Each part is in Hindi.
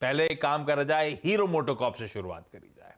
पहले एक काम करा जाए, हीरो मोटोकॉर्प से शुरुआत करी जाए।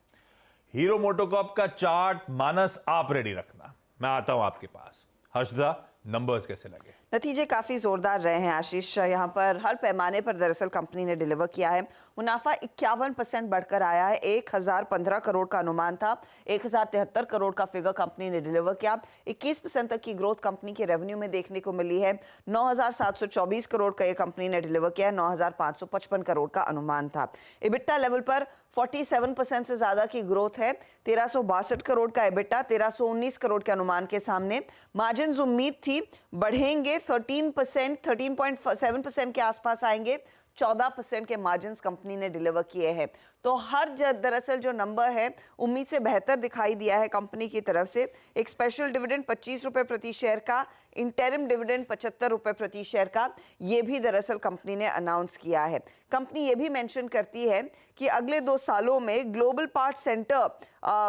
हीरो मोटोकॉर्प का चार्ट मानस आप रेडी रखना, मैं आता हूं आपके पास। हर्षदा, नंबर्स कैसे लगे? नतीजे काफ़ी ज़ोरदार रहे हैं आशीष। यहाँ पर हर पैमाने पर दरअसल कंपनी ने डिलीवर किया है। मुनाफा 51% बढ़कर आया है। 1015 करोड़ का अनुमान था, 1073 करोड़ का फिगर कंपनी ने डिलीवर किया। 21% तक की ग्रोथ कंपनी के रेवेन्यू में देखने को मिली है। 9724 करोड़ का ये कंपनी ने डिलीवर किया है। 9555 करोड़ का अनुमान था। इबिट्टा लेवल पर 47% से ज़्यादा की ग्रोथ है। 1362 करोड़ का इबिट्टा 1319 करोड़ के अनुमान के सामने। मार्जिन उम्मीद थी बढ़ेंगे, 13.7% के आसपास आएंगे। 14% के मार्जिन्स कंपनी ने डिलीवर किए हैं। तो हर दरअसल जो नंबर है उम्मीद से बेहतर दिखाई दिया है कंपनी की तरफ से। एक स्पेशल डिविडेंड 25 रुपए प्रति शेयर का, इंटरिम डिविडेंड 75 रुपए प्रति शेयर का, ये भी दरअसल कंपनी ने अनाउंस किया है। कंपनी ये भी मेंशन करती है कि अगले 2 सालों में ग्लोबल पार्ट सेंटर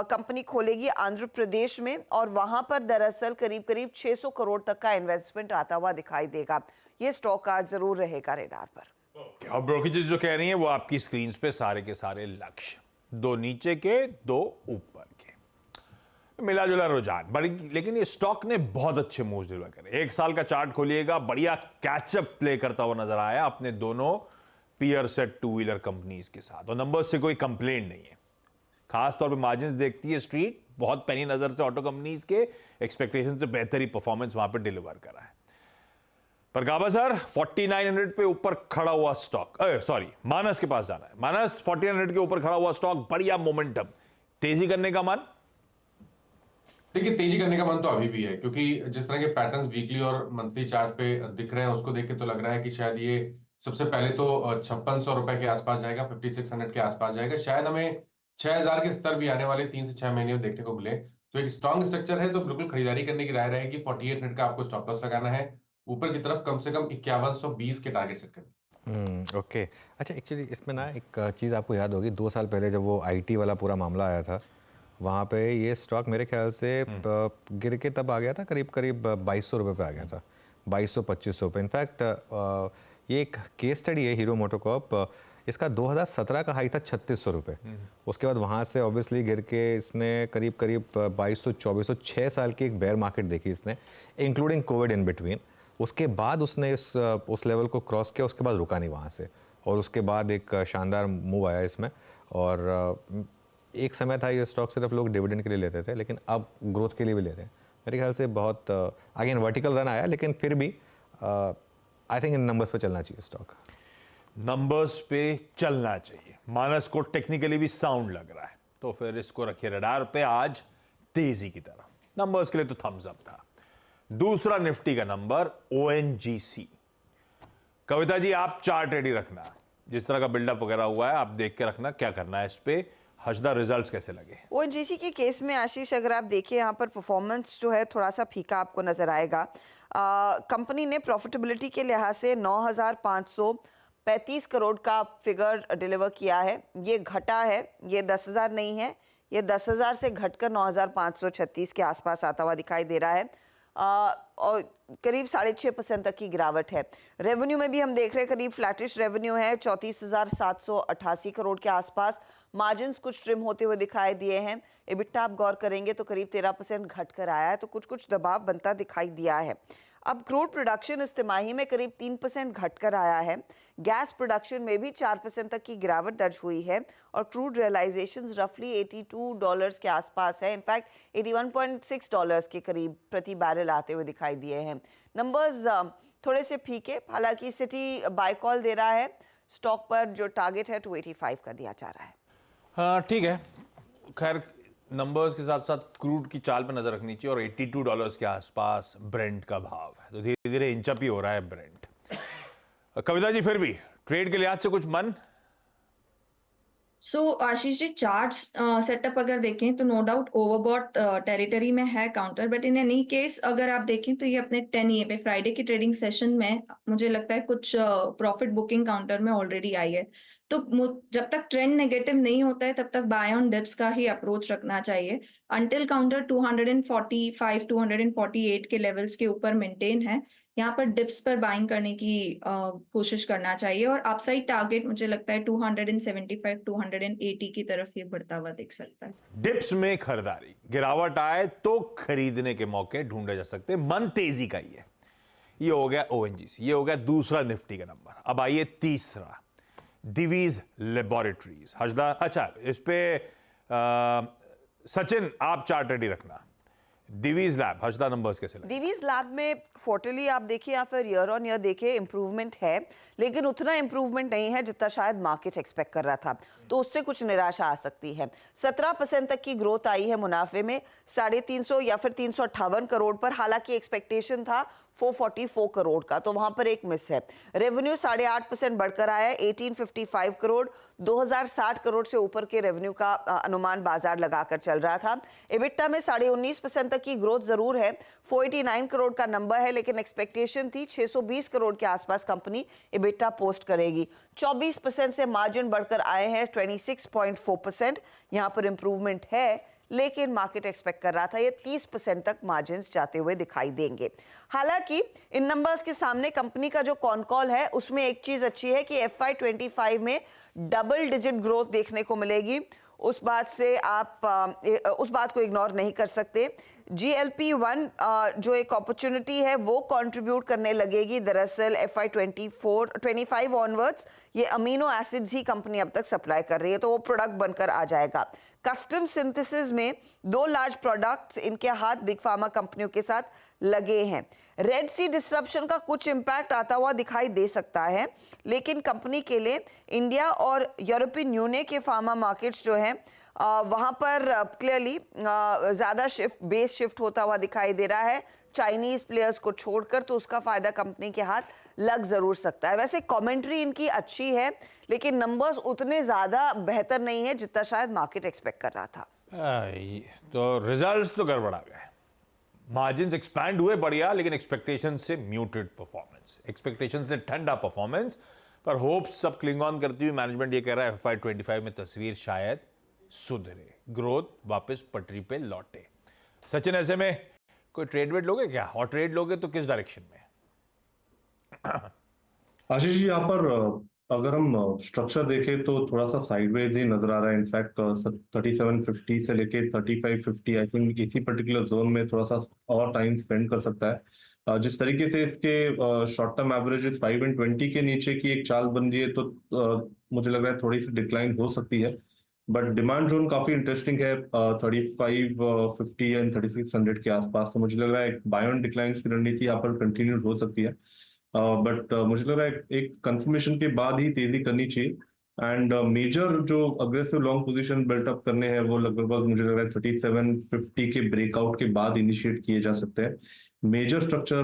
कंपनी खोलेगी आंध्र प्रदेश में, और वहां पर दरअसल करीब करीब 600 करोड़ तक का इन्वेस्टमेंट आता हुआ दिखाई देगा। ये स्टॉक आज जरूर रहेगा रेडार पर। और ब्रोकरेजेस जो कह रही हैं वो आपकी स्क्रीन पे सारे के सारे लक्ष्य, 2 नीचे के 2 ऊपर के, मिला जुला रुझान बड़ी। लेकिन ये स्टॉक ने बहुत अच्छे मूव्स डिलीवर करे। 1 साल का चार्ट खोलिएगा, बढ़िया कैचअप प्ले करता हुआ नजर आया अपने दोनों पीयर सेट 2 व्हीलर कंपनीज के साथ, और नंबर्स से कोई कंप्लेंट नहीं है। खास तौर पे मार्जिन्स देखती है स्ट्रीट, बहुत पैनी नजर से ऑटो कंपनीज के एक्सपेक्टेशन से बेहतर ही परफॉर्मेंस वहां पे डिलीवर करा है। पर गाबा सर, 4900 पे ऊपर खड़ा हुआ स्टॉक, सॉरी मानस के पास जाना है। मानस, 4900 के ऊपर खड़ा हुआ स्टॉक, बढ़िया मोमेंटम, तेजी करने का मन? देखिए, तेजी करने का मन तो अभी भी है, क्योंकि जिस तरह के पैटर्न्स वीकली और मंथली चार्ट पे दिख रहे हैं उसको देख के तो लग रहा है कि शायद ये सबसे पहले तो 5600 रुपए के आसपास जाएगा, 5600 के आसपास जाएगा। शायद हमें 6000 के स्तर भी आने वाले 3 से 6 महीने में देखने को मिले। तो एक स्ट्रॉन्ग स्ट्रक्चर है, तो बिल्कुल खरीदारी करने की राय रहेगी। 4800 का आपको स्टॉप लॉस लगाना है, ऊपर की तरफ कम से कम 5120 के टारगेट सेट करना। ओके। अच्छा, एक्चुअली इसमें ना एक चीज़ आपको याद होगी, 2 साल पहले जब वो आईटी वाला पूरा मामला आया था, वहाँ पे ये स्टॉक मेरे ख्याल से गिर के तब आ गया था, करीब करीब 2200 रुपये पे आ गया था, 2200-2500 पे। इनफैक्ट ये एक केस स्टडी है हीरो मोटोकॉर्प, इसका 2017 का हाई था 3600 रुपये। उसके बाद वहाँ से ऑब्वियसली गिर के इसने करीब करीब 2200-2400, 6 साल की एक बेयर मार्केट देखी इसने, इंक्लूडिंग कोविड इन बिटवीन। उसके बाद उसने उस लेवल को क्रॉस किया, उसके बाद रुका नहीं वहाँ से, और उसके बाद एक शानदार मूव आया इसमें। और एक समय था ये स्टॉक सिर्फ लोग डिविडेंड के लिए लेते थे, लेकिन अब ग्रोथ के लिए भी ले रहे हैं। मेरे ख्याल से बहुत अगेन वर्टिकल रन आया, लेकिन फिर भी आई थिंक इन नंबर्स पे चलना चाहिए स्टॉक। नंबर्स पे चलना चाहिए। मानस को टेक्निकली भी साउंड लग रहा है, तो फिर इसको रखिए रडार पे आज तेजी की तरफ। नंबर्स के लिए तो थम्स अप था। दूसरा निफ्टी का नंबर ONGC। कविता जी, आप चार्ट रेडी रखना, जिस तरह का बिल्डअप वगैरह हुआ है आप देख के रखना क्या करना है इस पे। हर्षदा, रिजल्ट्स कैसे लगे? ONGC के केस में आशीष, अगर आप देखिए यहाँ पर परफॉर्मेंस जो है थोड़ा सा फीका आपको नजर आएगा। कंपनी ने प्रॉफिटेबिलिटी के लिहाज से 9535 करोड़ का फिगर डिलीवर किया है। ये घटा है, ये 10,000 नहीं है, ये 10,000 से घटकर 9536 के आसपास आता हुआ दिखाई दे रहा है। और करीब 6.5% तक की गिरावट है। रेवेन्यू में भी हम देख रहे हैं करीब फ्लैटिश रेवेन्यू है, 34,788 करोड़ के आसपास। मार्जिन्स कुछ ट्रिम होते हुए दिखाई दिए हैं। इबिट्टा आप गौर करेंगे तो करीब 13% घट कर आया है, तो कुछ दबाव बनता दिखाई दिया है। अब क्रूड प्रोडक्शन इस तिमाही में करीब 3% घटकर आया है। गैस प्रोडक्शन में भी 4% तक की गिरावट दर्ज हुई है, और क्रूड रियलाइजेशंस रफली $82 के आसपास है। इनफैक्ट $81.6 के करीब प्रति बैरल आते हुए दिखाई दिए हैं। नंबर्स थोड़े से फीके, हालांकि सिटी बाय कॉल दे रहा है। स्टॉक पर जो टारगेट है 285 का दिया जा रहा है। हाँ ठीक है, खैर नंबर्स के साथ साथ क्रूड की चाल पे नजर रखनी चाहिए, और $82 के आसपास ब्रेंट का भाव है, तो धीरे धीरे इंचअप ही हो रहा है ब्रेंट। कविता जी, फिर भी ट्रेड के लिहाज से कुछ मन? आशीष जी, चार्ट सेटअप अगर देखें तो नो डाउट ओवरबॉट टेरिटरी में है counter, but in any case अगर आप देखें तो ये अपने 10 पे फ्राइडे की ट्रेडिंग सेशन में मुझे लगता है कुछ प्रॉफिट बुकिंग काउंटर में ऑलरेडी आई है। तो जब तक ट्रेंड नेगेटिव नहीं होता है तब तक बाय ऑन डिप्स का ही अप्रोच रखना चाहिए। अंटिल काउंटर 245 248 के लेवल्स के ऊपर मेंटेन है, यहाँ पर डिप्स पर बाइंग करने की कोशिश करना चाहिए और अपसाइड टारगेट मुझे लगता है 275 280 की तरफ ये बढ़ता हुआ दिख सकता है। डिप्स में खरीदारी, गिरावट आए तो खरीदने के मौके ढूंढे जा सकते हैं, मन तेजी का ही है। ये हो गया ओएनजीसी, ये हो गया दूसरा निफ्टी का नंबर। अब आइए तीसरा, दिवीज लेबोरेटरीज। हजदा, अच्छा इस पे सचिन आप चार्ट रेडी रखना। दिवीज लैब, हजदा नंबर्स कैसे लगे? दिवीज लैब में क्वार्टरली आप देखिए या फिर ईयर ऑन ईयर देखिए इम्प्रूवमेंट है, लेकिन उतना इम्प्रूवमेंट नहीं है जितना शायद मार्केट एक्सपेक्ट कर रहा था, तो उससे कुछ निराशा आ सकती है। 17% तक की ग्रोथ आई है मुनाफे में, 350 या फिर 358 करोड़ पर, हालांकि एक्सपेक्टेशन था 444 करोड़ का, तो वहां पर एक मिस है। रेवेन्यू 8.5% बढ़कर आया है, 1855 करोड़, 2060 करोड़ से ऊपर के रेवेन्यू का अनुमान बाजार लगाकर चल रहा था। इबिट्टा में 19.5% तक की ग्रोथ जरूर है, 489 करोड़ का नंबर है, लेकिन एक्सपेक्टेशन थी 620 करोड़ के आसपास कंपनी इबिट्टा पोस्ट करेगी। 24% से मार्जिन बढ़कर आए हैं 26.4%, यहां पर इंप्रूवमेंट है, लेकिन मार्केट एक्सपेक्ट कर रहा था ये 30% तक मार्जिन्स जाते हुए दिखाई देंगे। हालांकि इन नंबर्स के सामने कंपनी का जो कॉन कॉल है उसमें एक चीज अच्छी है कि FY25 में डबल डिजिट ग्रोथ देखने को मिलेगी। उस बात से आप उस बात को इग्नोर नहीं कर सकते। GLP-1 जो एक अपॉर्चुनिटी है वो कंट्रीब्यूट करने लगेगी। दरअसल FY25 ऑनवर्ड्स ये अमीनो एसिड्स ही कंपनी अब तक सप्लाई कर रही है, तो वो प्रोडक्ट बनकर आ जाएगा। कस्टम सिंथेसिस में 2 लार्ज प्रोडक्ट्स इनके हाथ बिग फार्मा कंपनियों के साथ लगे हैं। रेड सी डिस्ट्रप्शन का कुछ इंपैक्ट आता हुआ दिखाई दे सकता है, लेकिन कंपनी के लिए इंडिया और यूरोपियन यूनियन के फार्मा मार्केट्स जो हैं वहां पर क्लियरली ज्यादा बेस शिफ्ट होता हुआ दिखाई दे रहा है चाइनीज प्लेयर्स को छोड़कर, तो उसका फायदा कंपनी के हाथ लग जरूर सकता है। वैसे कमेंट्री इनकी अच्छी है, लेकिन नंबर्स उतने ज्यादा बेहतर नहीं है जितना शायद मार्केट एक्सपेक्ट कर रहा था। तो रिजल्ट्स तो गड़बड़ा गए, मार्जिन्स एक्सपैंड हुए बढ़िया, लेकिन एक्सपेक्टेशन से म्यूटेड परफॉर्मेंस, एक्सपेक्टेशन से ठंडा परफॉर्मेंस, पर होप्स सब क्लिंग ऑन करती हुई मैनेजमेंट ये कह रहा है FY25 में तस्वीर शायद सुधरे, ग्रोथ वापस पटरी पे लौटे। सचिन, ऐसे में कोई ट्रेड वेड लोगे क्या, और ट्रेड लोगे तो किस डायरेक्शन में? आशीष जी, यहाँ पर अगर हम स्ट्रक्चर देखें तो थोड़ा सा साइडवेज ही नजर आ रहा है। इनफैक्ट 3750 से लेके 3550 आई थिंक इसी पर्टिकुलर जोन में थोड़ा सा और टाइम स्पेंड कर सकता है। जिस तरीके से इसके शॉर्ट टर्म एवरेजेस 5 and 20 के नीचे की एक चाल बन रही है, तो मुझे लग रहा है थोड़ी सी डिक्लाइन हो सकती है, बट डिमांड जोन काफी इंटरेस्टिंग है 3550 एंड 3600 के आसपास, तो मुझे लग रहा है बाय ऑन डिक्लाइन की रणनीति यहाँ पर कंटिन्यू हो सकती है। बट मुझे लग रहा है एक कंफर्मेशन के बाद ही तेजी करनी चाहिए, एंड मेजर जो अग्रेसिव लॉन्ग पोजीशन बिल्टअप करने हैं वो लगभग मुझे लग रहा है 3750 के ब्रेकआउट के बाद इनिशिएट किए जा सकते हैं। Major structure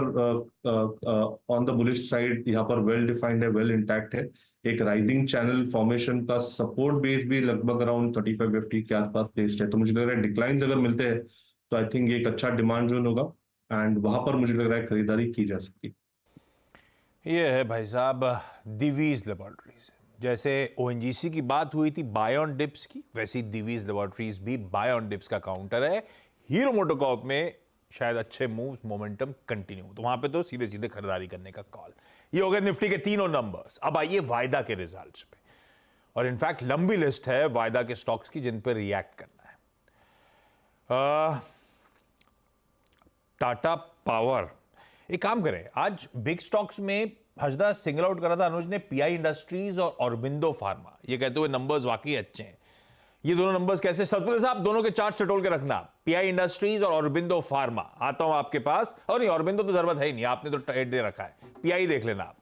on the bullish side यहाँ पर वेल डिफाइंड है, वेल इंटैक्ट है। एक राइजिंग चैनल फॉर्मेशन का सपोर्ट बेस भी लगभग अराउंड 3550 के आसपास प्लेस्ड है, तो मुझे लग रहा है डिक्लाइंस अगर मिलते हैं तो आई थिंक एक अच्छा डिमांड जोन होगा, एंड वहां पर मुझे लग रहा है खरीदारी की जा सकती है। ये है भाई साहब दिवीज लेबोरेटरीज। जैसे ओएनजीसी की बात हुई थी बाय ऑन डिप्स की, वैसी दिवीज लेबोरेटरीज भी बाय ऑन डिप्स का काउंटर है। हीरो मोटोकॉर्प में शायद अच्छे मूव्स, मोमेंटम कंटिन्यू, तो वहां पे तो सीधे सीधे खरीदारी करने का कॉल। ये हो गए निफ्टी के तीनों नंबर्स। अब आइए वायदा के रिजल्ट्स पे, और इनफैक्ट लंबी लिस्ट है वायदा के स्टॉक्स की जिन पे रिएक्ट करना है। टाटा पावर, एक काम करें, आज बिग स्टॉक्स में हजदा सिंगल आउट करा था अनुज ने पीआई इंडस्ट्रीज और ऑरबिंदो फार्मा, ये कहते हुए नंबर्स वाकई अच्छे हैं। ये दोनों नंबर्स कैसे, सतपति साहब दोनों के चार्ट टटोल के रखना, पीआई इंडस्ट्रीज और ऑरबिंदो फार्मा। आता हूं आपके पास, और नहीं ऑरबिंदो तो जरूरत है ही नहीं, आपने तो ट्रेड दे रखा है, पीआई देख लेना आप।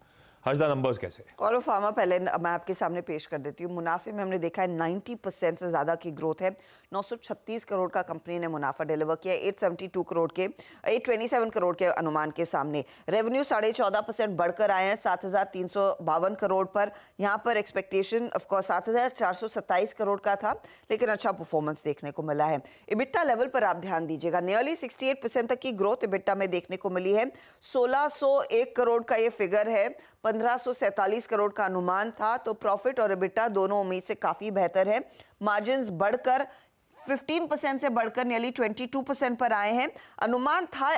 हजदा नंबर्स कैसे? और फार्मा पहले मैं आपके सामने पेश कर देती हूँ। मुनाफे में हमने देखा है 90% से ज़्यादा की ग्रोथ है। 936 करोड़ का कंपनी ने मुनाफा डिलीवर किया, 827 करोड़ के अनुमान के सामने। रेवेन्यू 14.5% बढ़कर आए हैं 7352 करोड़ पर। यहाँ पर एक्सपेक्टेशन ऑफकोर्स 7427 करोड़ का था, लेकिन अच्छा परफॉर्मेंस देखने को मिला है। इबिट्टा लेवल पर आप ध्यान दीजिएगा, नियरली 68% तक की ग्रोथ इबिट्टा में देखने को मिली है। 1601 करोड़ का ये फिगर है, 1547 करोड़ का अनुमान था, तो प्रॉफिट और इबिट्टा दोनों उम्मीद से काफी बेहतर है। मार्जिन्स बढ़कर 15% से बढ़कर नियरली 22% पर आए हैं। अनुमान था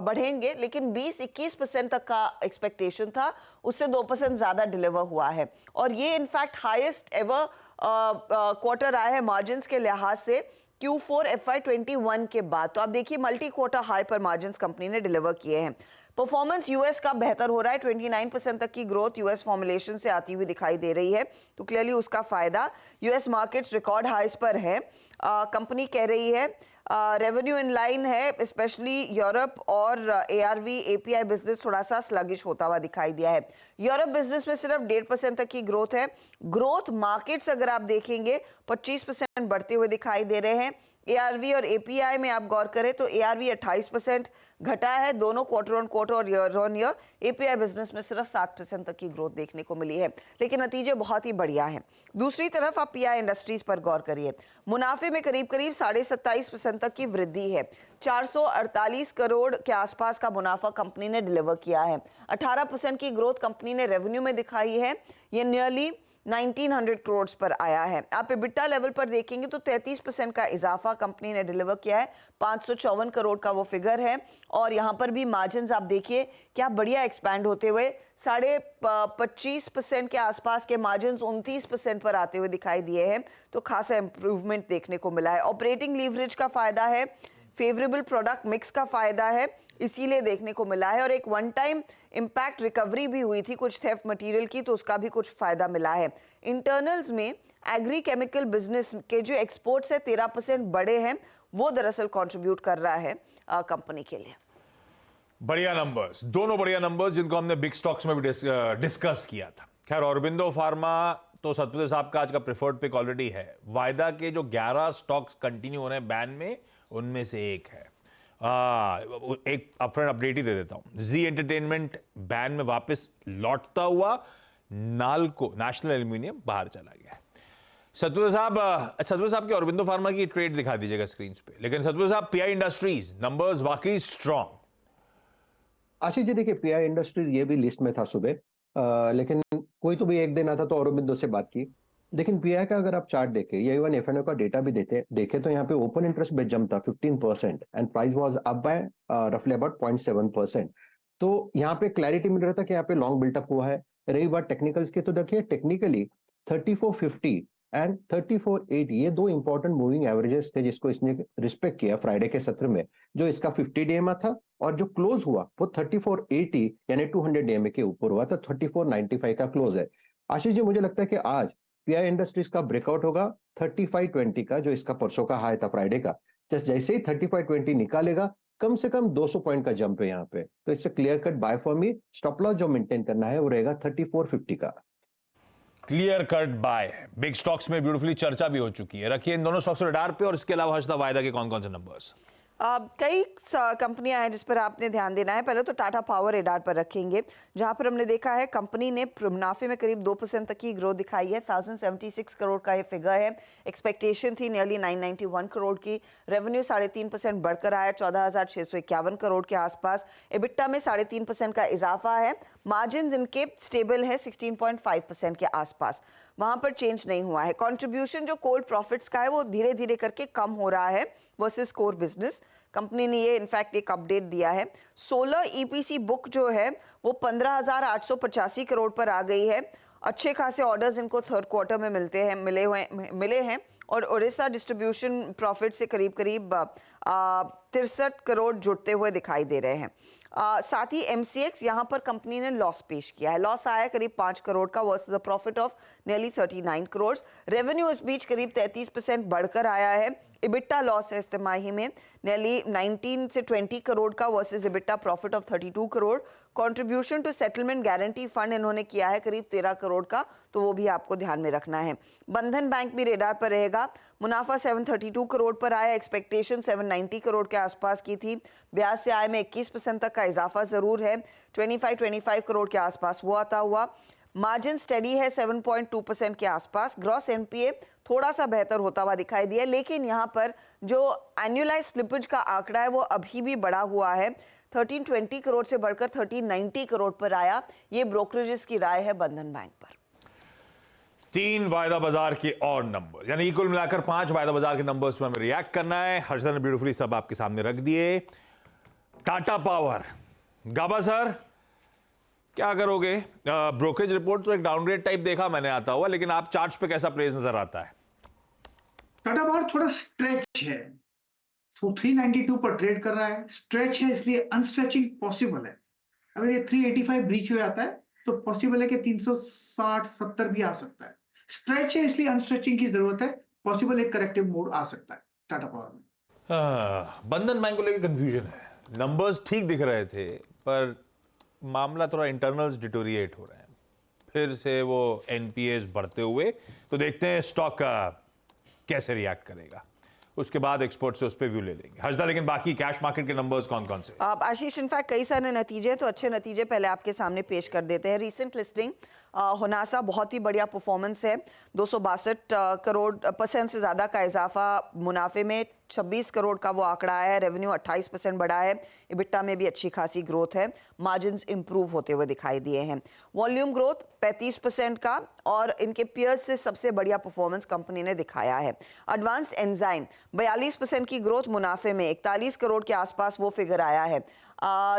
बढ़ेंगे, लेकिन 20-21% तक का एक्सपेक्टेशन था, उससे 2% ज्यादा डिलीवर हुआ है। और ये इनफैक्ट हाईएस्ट एवर क्वार्टर आया है मार्जिन्स के लिहाज से Q4 FY21 के बाद। तो आप देखिए मल्टी क्वार्टर हाई पर मार्जिन्स कंपनी ने डिलीवर किए हैं। परफॉर्मेंस यूएस का बेहतर हो रहा है, 29% तक की ग्रोथ यूएस फॉर्मुलेशन से आती हुई दिखाई दे रही है, तो क्लियरली उसका फायदा यूएस मार्केट्स रिकॉर्ड हाइस पर है। कंपनी कह रही है रेवेन्यू इन लाइन है, स्पेशली यूरोप और एआरवी एपीआई बिजनेस थोड़ा सा स्लगिश होता हुआ दिखाई दिया है। यूरोप बिजनेस में सिर्फ 1.5% तक की ग्रोथ है। ग्रोथ मार्केट्स अगर आप देखेंगे 25% बढ़ते हुए दिखाई दे रहे हैं। एआरवी और एपीआई में आप गौर करें तो एआरवी 28% घटा है, दोनों क्वार्टर ऑन क्वार्टर और year on year. API business में सिर्फ 7% तक की ग्रोथ देखने को मिली है, लेकिन नतीजे बहुत ही बढ़िया हैं। दूसरी तरफ आप पीआई इंडस्ट्रीज पर गौर करिए, मुनाफे में करीब 27.5% तक की वृद्धि है। 448 करोड़ के आसपास का मुनाफा कंपनी ने डिलीवर किया है। 18% की ग्रोथ कंपनी ने रेवेन्यू में दिखाई है, ये नियरली 1900 करोड़ पर आया है। आप एबिटा लेवल पर देखेंगे तो 33% का इजाफा कंपनी ने डिलीवर किया है, 554 करोड़ का वो फिगर है। और यहाँ पर भी मार्जिन्स आप देखिए क्या बढ़िया एक्सपैंड होते हुए 25.5% के आसपास के मार्जिन्स 29% पर आते हुए दिखाई दिए हैं, तो खासा इंप्रूवमेंट देखने को मिला है। ऑपरेटिंग लीवरेज का फायदा है, फेवरेबल प्रोडक्ट मिक्स का फायदा है, इसीलिए देखने को मिला है। और एक वन टाइम इम्पैक्ट रिकवरी भी हुई थी कुछ थेफ्ट मटेरियल की, तो उसका भी कुछ फायदा मिला है। इंटरनल्स में एग्री केमिकल बिजनेस के जो एक्सपोर्ट्स है 13% बढ़े हैं, वो दरअसल कंट्रीब्यूट कर रहा है कंपनी के लिए। बढ़िया नंबर्स, दोनों बढ़िया नंबर्स जिनको हमने बिग स्टॉक्स में भी डिस्कस किया था। खैर औरबिंदो फार्मा तो सतपुते साहब का आज का प्रेफर्ड पिक ऑलरेडी है। वायदा के जो 11 स्टॉक्स कंटिन्यू हो रहे हैं बैन में, उनमें से एक है। एक अपफ्रंट अपडेट ही दे देता हूं, जी एंटरटेनमेंट बैन में वापस लौटता हुआ नाल्को नेशनल एल्यूमिनियम बाहर चला गया। सतपुते साहब के औरबिंदो फार्मा की ट्रेड दिखा दीजिएगा स्क्रीन पे। लेकिन सतपुते साहब पीआई इंडस्ट्रीज नंबर्स वाकई स्ट्रॉन्ग। आशीष जी देखिए, पीआई इंडस्ट्रीज ये भी लिस्ट में था सुबह, लेकिन कोई तो भी एक दिन आता तो औरबिंदो से बात की। लेकिन पीआई का अगर आप चार्ट देखें या इवन एफएनओ का डेटा भी देखे तो यहाँ पे ओपन इंटरेस्ट में जंप था 15% and price was up by रफली अबाउट 0.7%। तो यहाँ पे क्लैरिटी मिल रहा था कि यहाँ पे लॉन्ग बिल्टअप हुआ है। रही बात टेक्निकल्स की, तो देखिए टेक्निकली 3450 एंड 3480 ये दो इंपॉर्टेंट मूविंग एवरेजेस थे जिसको इसने रिस्पेक्ट किया फ्राइडे के सत्र में। जो इसका 50 डीएमए था और जो क्लोज हुआ वो 3480 यानी 200 डीएमए के ऊपर हुआ था, 3495 का क्लोज है। आशीष जी मुझे लगता है कि आज पीआई इंडस्ट्रीज का ब्रेकआउट होगा 3520 का, जो इसका परसों का हाई था फ्राइडे का। जैसे ही 3520 निकालेगा कम से कम 200 पॉइंट का जंप है यहाँ पे, तो इससे clear cut by for me. Stop loss जो मेंटेन करना है वो रहेगा 3450 का। क्लियर कट बाय है। बिग स्टॉक्स में ब्यूटीफुली चर्चा भी हो चुकी है। रखिए इन दोनों स्टॉक्स रडार पे। और इसके अलावा हर्षदा वायदा के कौन कौन से नंबर्स? कई कंपनियां हैं जिस पर आपने ध्यान देना है। पहले तो टाटा पावर रेडार पर रखेंगे, जहां पर हमने देखा है कंपनी ने मुनाफे में करीब 2% तक की ग्रोथ दिखाई है। 1076 करोड़ का ये फिगर है। एक्सपेक्टेशन थी नियरली 991 करोड़ की। रेवेन्यू 3.5% बढ़कर आया 14,651 करोड़ के आसपास। एबिटा में 3.5% का इजाफा है। मार्जिन इनके स्टेबल है 16.5% के आसपास, वहां पर चेंज नहीं हुआ है। कंट्रीब्यूशन जो कोल्ड प्रॉफिट्स का है वो धीरे धीरे करके कम हो रहा है वर्सेस कोर बिजनेस। कंपनी ने ये इनफैक्ट एक अपडेट दिया है। 16 ईपीसी बुक जो है वो 15,885 करोड़ पर आ गई है। अच्छे खासे ऑर्डर्स इनको थर्ड क्वार्टर में मिले हैं और ओडिशा डिस्ट्रीब्यूशन प्रॉफिट से करीब 63 करोड़ जुड़ते हुए दिखाई दे रहे हैं। साथ ही एमसीएक्स यहाँ पर कंपनी ने लॉस पेश किया है। लॉस आया करीब 5 करोड़ का versus a profit of nearly 39 crore. Revenue इस बीच करीब 33% बढ़कर आया है। इबिटा लॉस है इस तिमाही में नियरली 19 से 20 करोड़ का versus EBITDA profit of 32 crore. Contribution to settlement guarantee fund इन्होंने किया है करीब 13 करोड़ का, तो वो भी आपको ध्यान में रखना है। बंधन बैंक भी रेडार पर रहेगा। मुनाफा 732 करोड़ पर आया, एक्सपेक्टेशन 790 करोड़ के आसपास की थी। ब्याज से आय में 21% तक का इजाफा जरूर है, 25 करोड़ के आसपास वो आता हुआ। मार्जिन स्टडी है 7.2% के आसपास। ग्रॉस एनपीए थोड़ा सा बेहतर होता हुआ दिखाई दिया, लेकिन यहाँ पर जो एनुअलाइज स्लिपेज का आंकड़ा है वो अभी भी बढ़ा हुआ है। 1320 करोड़ से बढ़कर 1390 करोड़ पर आया। ये ब्रोकरेजेस की राय है बंधन बैंक पर। 3 वायदा बाजार के और नंबर, यानी कुल मिलाकर 5 वायदा बाजार के नंबर्स में हमें रिएक्ट करना है। हर्षदा ने ब्यूटीफुली सब आपके सामने रख दिए। टाटा पावर, गाबा सर क्या करोगे? ब्रोकरेज रिपोर्ट तो एक डाउनग्रेड टाइप देखा मैंने आता हुआ, लेकिन आप चार्ट्स पे कैसा प्लेस नजर आता है? टाटा पावर थोड़ा स्ट्रेच है, तो 392 पर ट्रेड कर रहा है। स्ट्रेच है इसलिए अनस्ट्रेचिंग पॉसिबल है। अगर ये 385 ब्रीच हो जाता है तो पॉसिबल है कि 360-70 भी आ सकता है। स्ट्रेच है इसलिए अनस्ट्रेचिंग की जरूरत है। पॉसिबल एक करेक्टिव मोड आ सकता है टाटा पावर में। बंधन बैंक को लेकर कंफ्यूजन है। नंबर्स ठीक दिख रहे थे पर मामला थोड़ा इंटरनल्स डिटोरिएट हो रहे हैं। फिर से वो एनपीएस बढ़ते हुए, तो देखते हैं स्टॉक कैसे रिएक्ट करेगा। उसके बाद एक्सपर्ट से उस पर व्यू ले लेंगे। हर्षदा, लेकिन बाकी कैश मार्केट के नंबर्स कौन कौन से? आशीष, इनफैक्ट कई सारे नतीजे हैं, तो अच्छे नतीजे पहले आपके सामने पेश कर देते हैं। रीसेंट लिस्टिंग होनासा बहुत ही बढ़िया परफॉर्मेंस है। 262 करोड़ % से ज़्यादा का इजाफा मुनाफे में, 26 करोड़ का वो आंकड़ा आया है। रेवेन्यू 28% बढ़ा है। इबिट्टा में भी अच्छी खासी ग्रोथ है। मार्जिन्स इंप्रूव होते हुए दिखाई दिए हैं। वॉल्यूम ग्रोथ 35% का, और इनके पियर्स से सबसे बढ़िया परफॉर्मेंस कंपनी ने दिखाया है। एडवांस्ड एंजाइम 42% की ग्रोथ मुनाफे में, 41 करोड़ के आसपास वो फिगर आया है।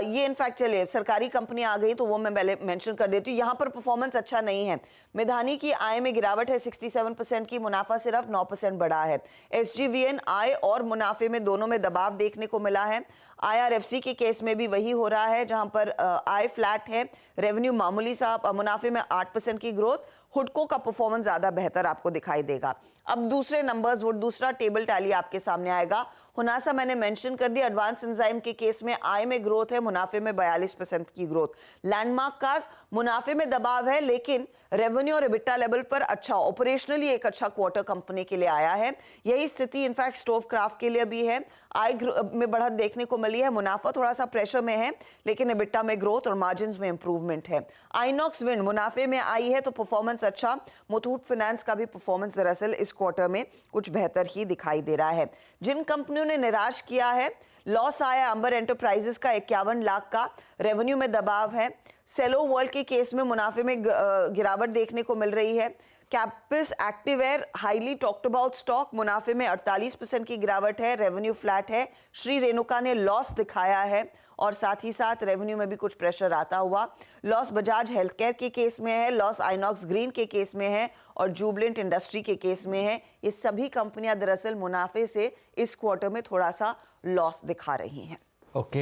ये इनफैक्ट चलिए सरकारी कंपनी आ गई तो वो मैं पहले मेंशन कर देती हूँ। यहाँ पर परफॉर्मेंस अच्छा नहीं है। मेधानी की आय में गिरावट है 67% की, मुनाफा सिर्फ 9% बढ़ा है। एसजीवीएन आय और मुनाफे में दोनों में दबाव देखने को मिला है। आईआरएफसी के केस में भी वही हो रहा है, जहां पर आय फ्लैट है, रेवेन्यू मामूली सा, मुनाफे में 8% की ग्रोथ। हुडको का परफॉर्मेंस ज्यादा बेहतर आपको दिखाई देगा। अब दूसरे नंबर्स, वो दूसरा टेबल टैली आपके सामने आएगा। हुनासा मैंने मेंशन कर दिया। एडवांस एंजाइम के केस में आय में ग्रोथ है, मुनाफे में 42% की ग्रोथ। लैंडमार्क काज मुनाफे में दबाव है, लेकिन रेवेन्यू और इबिट्टा लेवल पर अच्छा, ऑपरेशनली एक अच्छा क्वार्टर कंपनी के लिए आया है। यही स्थिति इनफैक्ट स्टोव क्राफ्ट के लिए भी है। आय में बढ़त देखने को मिली है। मुनाफा थोड़ा सा प्रेशर में है, लेकिन इबिट्टा में ग्रोथ और मार्जिन्स में इंप्रूवमेंट है। आइनॉक्स विंड मुनाफे में आई है तो परफॉर्मेंस अच्छा। मुथूट फाइनेंस का भी परफॉर्मेंस दरअसल इस क्वार्टर में कुछ बेहतर ही दिखाई दे रहा है। जिन कंपनियों ने निराश किया है, लॉस आया अंबर एंटरप्राइजेस का 51 लाख का, रेवेन्यू में दबाव है। सेलो वर्ल्ड के केस में मुनाफे में गिरावट देखने को मिल रही है। कैपिस एक्टिववेयर हाईली टॉक्ड अबाउट स्टॉक, मुनाफे में 48% की गिरावट है, रेवेन्यू फ्लैट है। श्री रेणुका ने लॉस दिखाया है और साथ ही साथ रेवेन्यू में भी कुछ प्रेशर आता हुआ। लॉस बजाज हेल्थ केयर के केस में है, लॉस आइनॉक्स ग्रीन के केस में है और जुबलेंट इंडस्ट्री के केस में है। ये सभी कंपनियां दरअसल मुनाफे से इस क्वार्टर में थोड़ा सा लॉस दिखा रही हैं। ओके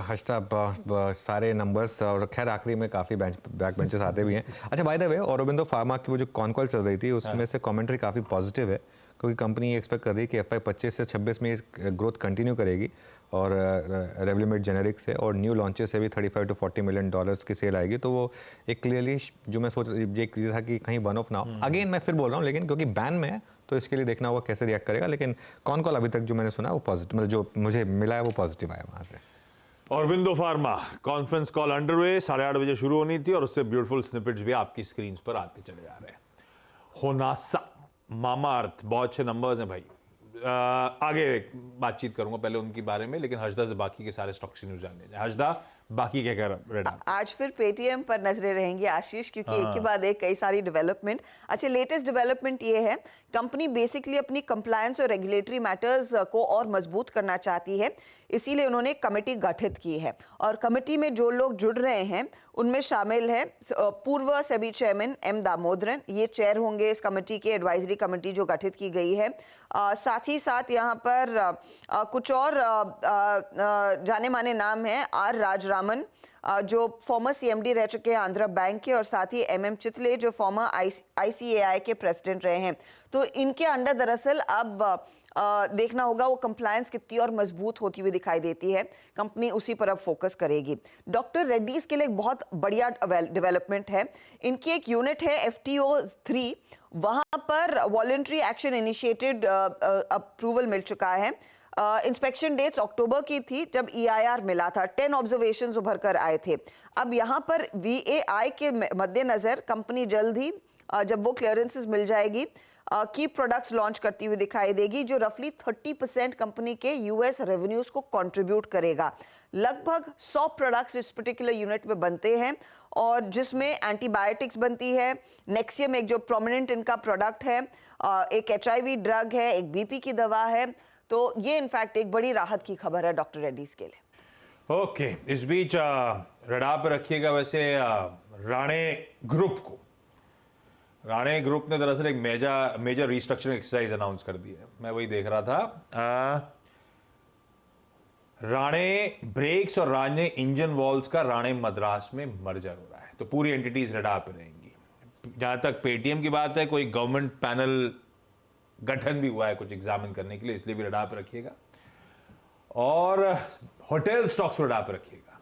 हर्षदा, सारे नंबर्स और खैर आखिरी में काफ़ी बैक बेंचेस आते भी हैं। अच्छा, by the way, Aurobindo pharma की वो जो कॉन कॉल चल रही थी उसमें से कमेंट्री काफ़ी पॉजिटिव है, क्योंकि कंपनी ये एक्सपेक्ट कर रही है कि FY 25 से 26 में ग्रोथ कंटिन्यू करेगी और रेवलीमेड जेनेरिक से और न्यू लॉन्चेस से भी $35 to $40 मिलियन की सेल आएगी। तो वो एक क्लियरली जो मैं सोच ये था कि कहीं वन ऑफ ना हो। अगेन मैं फिर बोल रहा हूँ, लेकिन क्योंकि बैन में है तो इसके लिए देखना होगा कैसे रिएक्ट करेगा। लेकिन कॉन कॉल अभी तक जो मैंने सुना वो पॉजिटिव, मतलब जो मुझे मिला है वो पॉजिटिव आया वहाँ से। Aurobindo pharma conference call underway, 8:30 बजे शुरू होनी थी और उससे ब्यूटीफुल स्निपेट्स भी आपकी स्क्रीन पर आते चले जा रहे हैं। होनासा, मामाअर्थ, बहुत अच्छे नंबर्स हैं भाई। आगे बातचीत करूंगा पहले उनके बारे में, लेकिन हर्षदा से बाकी के सारे स्टॉक्स की न्यूज जानने जाए। हर्षदा, बाकी क्या कर रहे हैं? आज फिर पेटीएम पर नजरें रहेंगी आशीष, क्योंकि एक के बाद एक कई सारी डेवलपमेंट। अच्छा, लेटेस्ट डेवलपमेंट ये है, कंपनी बेसिकली अपनी कंप्लायंस और रेगुलेटरी मैटर्स को और मजबूत करना चाहती है, इसीलिए उन्होंने कमेटी गठित की है। और कमेटी में जो लोग जुड़ रहे हैं उनमें शामिल है पूर्व सेबी चेयरमैन M दामोदरन, ये चेयर होंगे इस कमेटी के, एडवाइजरी कमेटी जो गठित की गई है। साथ ही साथ यहाँ पर कुछ और जाने माने नाम हैं। R राजरामन, जो फॉर्मर CMD रह चुके हैं आंध्रा बैंक के, और साथ ही MM चितले, जो फॉर्मर ICAI के प्रेसिडेंट रहे हैं। तो इनके अंडर दरअसल अब देखना होगा वो कंप्लायंस कितनी और मजबूत होती हुई दिखाई देती है। कंपनी उसी पर अब फोकस करेगी। डॉक्टर रेड्डीज के लिए एक बहुत बढ़िया डेवलपमेंट है। इनकी एक यूनिट है FTO 3, वहां पर वॉलंटरी एक्शन इनिशिएटेड अप्रूवल मिल चुका है। इंस्पेक्शन डेट्स अक्टूबर की थी जब EIR मिला था, 10 ऑब्जर्वेशंस उभर कर आए थे। अब यहाँ पर VAI के मद्देनजर कंपनी जल्द ही जब वो क्लियरेंसेस मिल जाएगी, की प्रोडक्ट्स लॉन्च करती हुई दिखाई देगी, जो रफली 30% कंपनी के यूएस रेवेन्यूज को कंट्रीब्यूट करेगा। लगभग 100 प्रोडक्ट्स इस पर्टिकुलर यूनिट में बनते हैं और जिसमें एंटीबायोटिक्स बनती है, नेक्सियम एक जो प्रोमिनेंट इनका प्रोडक्ट है, एक HIV ड्रग है, एक BP की दवा है। तो ये इनफैक्ट एक बड़ी राहत की खबर है डॉक्टर रेड्डीज के लिए। ओके, इस बीच रडार पर रखिएगा वैसे राणे ग्रुप को। राणे ग्रुप ने दरअसल एक मेजर रिस्ट्रक्चरिंग एक्सरसाइज अनाउंस कर दी है। मैं वही देख रहा था। राणे ब्रेक्स और राणे इंजन वॉल्व्स का राणे मद्रास में मर्जर हो रहा है, तो पूरी एंटिटीज रडार पर रहेंगी। जहां तक पेटीएम की बात है, कोई गवर्नमेंट पैनल गठन भी हुआ है कुछ एग्जामिन करने के लिए, इसलिए भी रडार पर रखिएगा। और होटल स्टॉक्स रडार पर रखिएगा।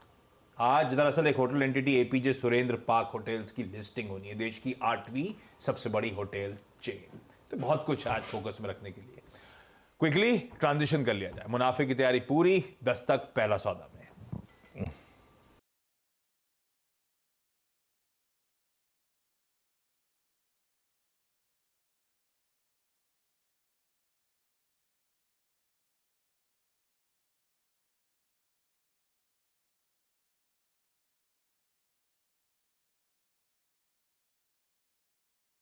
आज दरअसल एक hotel entity APJ Surendra park hotels की लिस्टिंग होनी है, देश की 8वीं सबसे बड़ी होटल चेन। तो बहुत कुछ आज फोकस में रखने के लिए क्विकली ट्रांजिशन कर लिया जाए। मुनाफे की तैयारी पूरी, दस्तक पहला सौदा में।